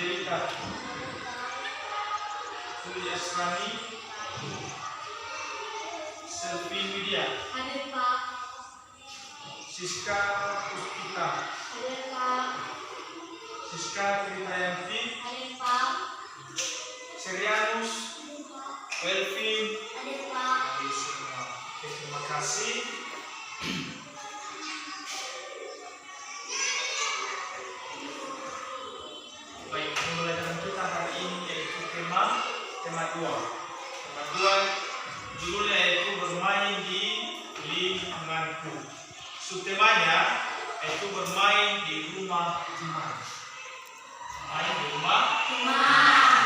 Jelita, Suri Asrani, Selvi Widya, Hadir Pak. Siska Puspita, Hadir Pak. Siska Trihayanti, Hadir Pak. Serianus, Welvin. Hadir Pak. Hadir semua. Oke, terima kasih. Baik, pembelajaran kita hari ini yaitu tema 2. Tema 2 judulnya yaitu bermain di lingkunganku. Subtemanya yaitu bermain di rumah teman. Bermain di rumah Teman.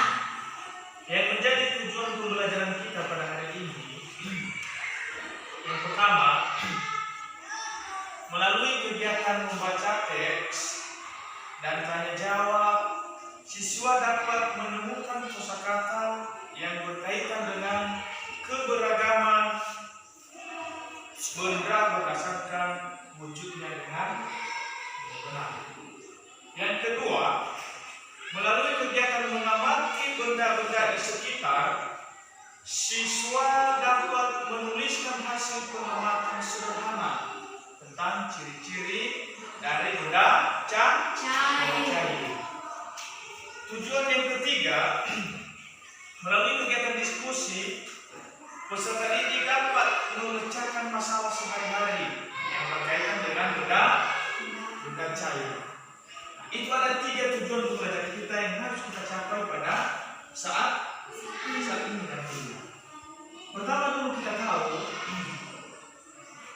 Yang menjadi tujuan pembelajaran kita pada hari ini, yang pertama, melalui kegiatan membaca teks dan tanya jawab, siswa dapat menemukan kosakata yang berkaitan dengan keberagaman benda berdasarkan wujudnya dengan benar. Yang kedua, melalui kegiatan mengamati benda-benda di sekitar, siswa dapat menuliskan hasil pengamatan sederhana tentang ciri-ciri dari benda cair. Tujuan yang ketiga, melalui kegiatan diskusi, peserta didik dapat memecahkan masalah sehari-hari yang berkaitan dengan benda cair. Itu ada 3 tujuan pembelajaran kita yang harus kita capai pada saat ini nanti. Pertama dulu kita tahu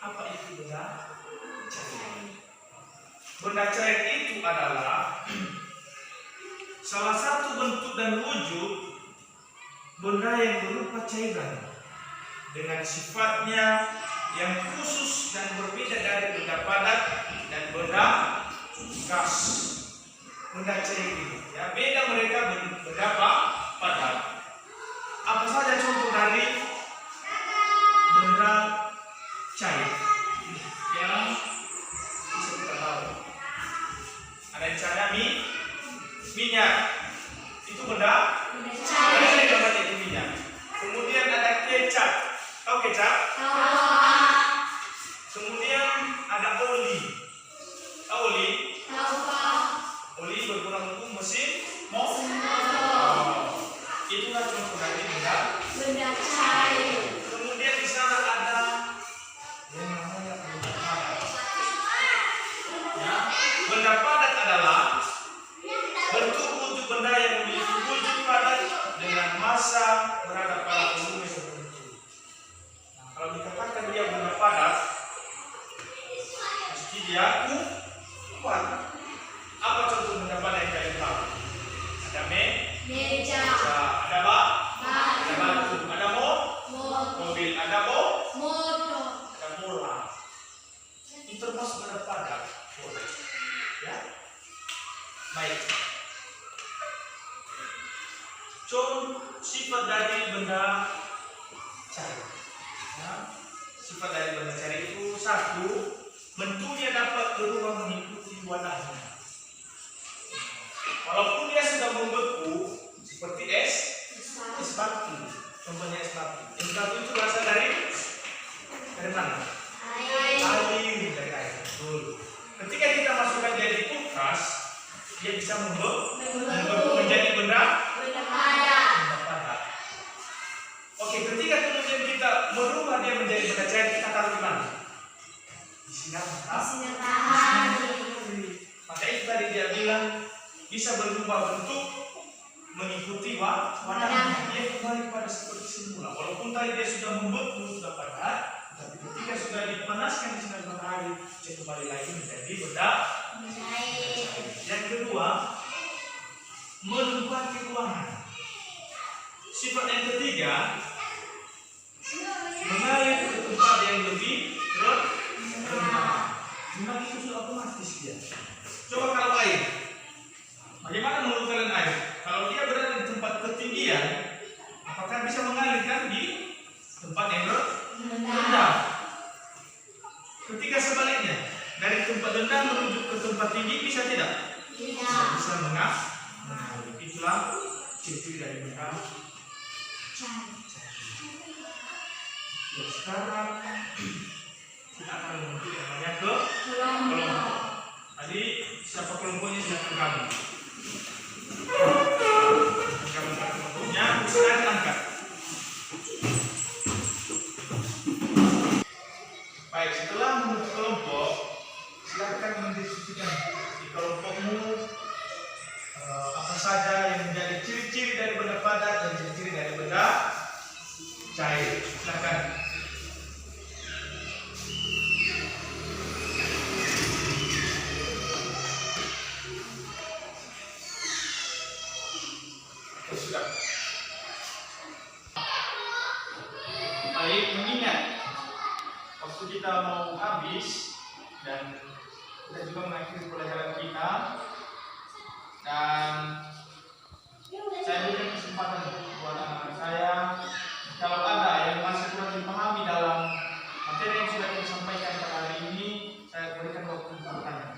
apa itu benda cair. Benda cair itu adalah salah satu bentuk dan wujud benda yang berupa cairan dengan sifatnya yang khusus dan berbeda dari benda padat dan benda gas. Benda cair ini, ya, beda mereka benda padat. Apa saja contoh dari benda cair yang bisa kita tahu? Ada misalnya minyak, itu benda cair. Itu minyak. Kemudian ada kecap, tahu kecap? Kemudian ada oli, tahu oli? Oli berguna untuk mesin motor. Itulah contoh dari benda cair. Kemudian di sana ada yang namanya benda padat. Ya, benda padat adalah bentuk wujud benda yang memiliki wujud padat dengan massa berada pada volume tertentu. Nah, kalau dikatakan dia benda padat, mesti dia kuat. Apa contoh benda padat yang kalian tahu? Ada Meja. ada batu, ada mobil, ada Motor. ada bola. Itu termasuk benda padat. Boleh. Ya. Baik. Contoh sifat dari benda cair. Ya. Sifat dari benda cair itu 1, bentuknya dapat berubah mengikuti wadahnya. Walaupun dia sudah membeku seperti es batu, contohnya es batu. Es batu itu berasal dari mana? Air, dari air. Betul. Ketika kita masukkan dia di kulkas, dia bisa membeku menjadi benda padat. Oke, ketika kemudian kita merubah dia menjadi benda cair, kita taruh di mana? Di sinar matahari. Maka itu tadi dia bilang bisa berubah bentuk mengikuti wadahnya. Dia kembali pada seperti semula. Walaupun tadi dia sudah membeku, sudah padat, tapi ketika sudah dipanaskan di sinar matahari, dia kembali lagi menjadi benda cair. Yang kedua, menempati ruangan. Sifat yang ketiga, mengalir ke tempat yang lebih rendah. Rendah itu sudah otomatis dia. Coba kalau air, bagaimana menurut kalian air? Kalau dia berada di tempat ketinggian, apakah bisa mengalirkan di tempat yang rendah? Ketika sebaliknya, dari tempat rendah menuju ke tempat tinggi, bisa tidak? Bisa Itulah ciri-ciri dari benda. Ya, sekarang kita akan membentuk yang namanya kelompok. Tadi siapa kelompoknya sudah tergabung. Gabungkan kelompoknya, silakan angkat. Baik, setelah membentuk kelompok, silakan mendiskusikan di kelompokmu apa saja yang menjadi ciri-ciri dari benda padat dan ciri-ciri dari benda cair. Silakan. Sudah. Baik, mengingat waktu kita mau habis dan kita juga mengakhiri pelajaran kita, dan saya berikan kesempatan buat anak-anak saya, kalau ada yang masih kurang dipahami dalam materi yang sudah kita sampaikan pada hari ini, saya berikan waktu untuk bertanya.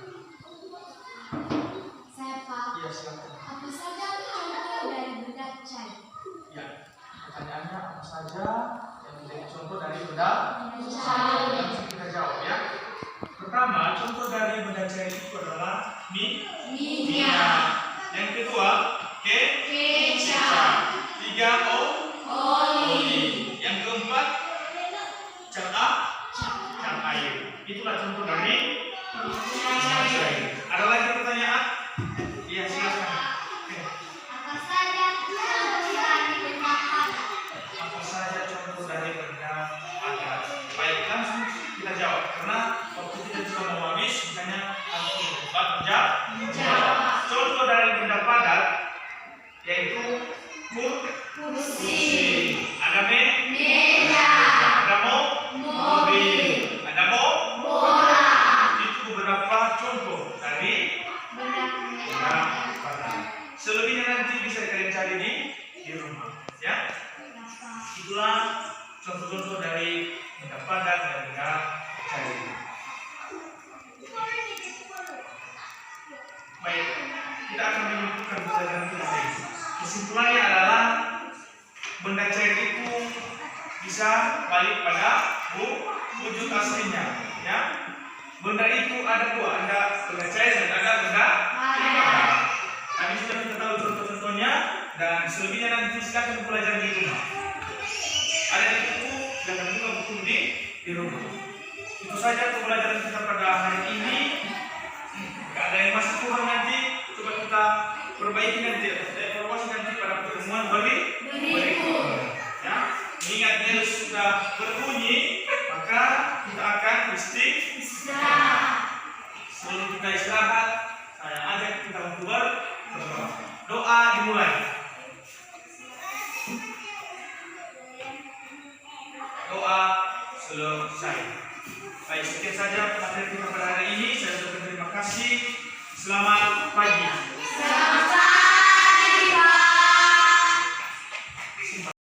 Saya Pak. Iya, silakan. Apa saja contoh dari benda cair? Ya, pertanyaannya apa saja yang menjadi contoh dari benda Cair. langsung kita jawab ya. Pertama, contoh dari benda cair itu adalah minyak. Yang kedua, kecap. 3, oli. Yang keempat, cat air. Itulah contoh dari benda cair. Ada lagi pertanyaan? Iya, silakan. Apa saja contoh dari benda padat? Apa saja contoh dari benda padat? Baik, langsung kita jawab karena waktu kita juga mau habis, makanya langsung menjawab. Contoh dari benda padat yaitu kursi, ada meja, ada mobil, ada bola. Itu beberapa contoh dari benda padat. Selebihnya nanti bisa kalian cari di rumah, ya. Itulah contoh-contoh dari benda padat dan benda cair. Baik, kita akan menyebutkan pelajaran kita ini. Kesimpulannya adalah benda cair itu bisa balik pada wujud aslinya, ya. Benda itu ada dua, ada benda cair dan ada benda padat. Tadi sudah kita tahu contoh-contohnya, dan selebihnya nanti silakan pelajari di rumah. Ada di buku, silakan buka buku di rumah. Itu saja pembelajaran kita pada hari ini. Jika ada yang masih kurang nanti, coba kita perbaiki nanti atau kita evaluasi nanti pada pertemuan berikutnya. Ya, mengingat bel sudah berbunyi, maka kita akan istirahat. Sebelum kita istirahat, saya ajak kita untuk berdoa. Doa dimulai. Doa selesai. Baik, sekian saja materi kita pada hari ini. Saya ucapkan terima kasih. Selamat pagi.